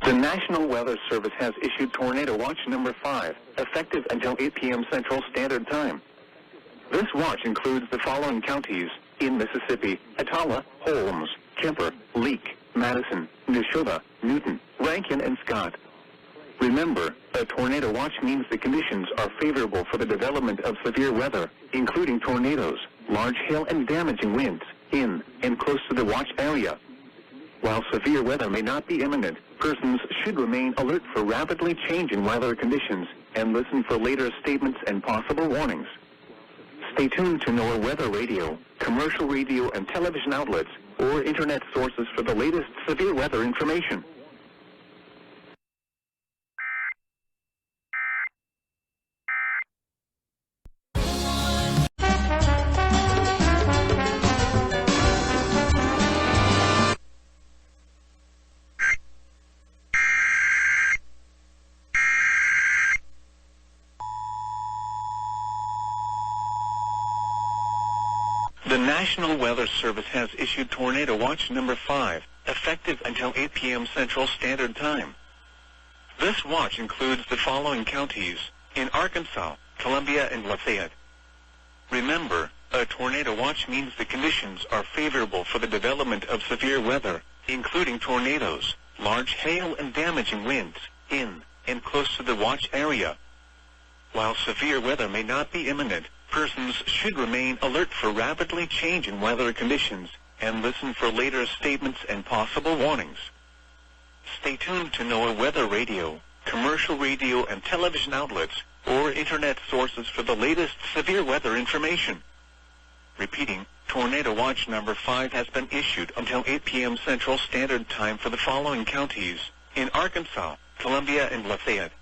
The National Weather Service has issued Tornado Watch number 5, effective until 8 p.m. Central Standard Time. This watch includes the following counties in Mississippi: Atala, Holmes, Kemper, Leake, Madison, Neshoba, Newton, Rankin, and Scott. Remember, a tornado watch means the conditions are favorable for the development of severe weather, including tornadoes, large hail, and damaging winds in and close to the watch area. While severe weather may not be imminent, persons should remain alert for rapidly changing weather conditions and listen for later statements and possible warnings. Stay tuned to NOAA weather radio, commercial radio and television outlets, or internet sources for the latest severe weather information. The National Weather Service has issued Tornado Watch number 5, effective until 8 p.m. Central Standard Time. This watch includes the following counties in Arkansas, Columbia, and Lafayette. Remember, a tornado watch means the conditions are favorable for the development of severe weather, including tornadoes, large hail, and damaging winds in and close to the watch area. While severe weather may not be imminent, persons should remain alert for rapidly changing weather conditions and listen for later statements and possible warnings. Stay tuned to NOAA weather radio, commercial radio and television outlets, or internet sources for the latest severe weather information. Repeating, Tornado Watch number 5 has been issued until 8 p.m. Central Standard Time for the following counties in Arkansas, Columbia, and Lafayette.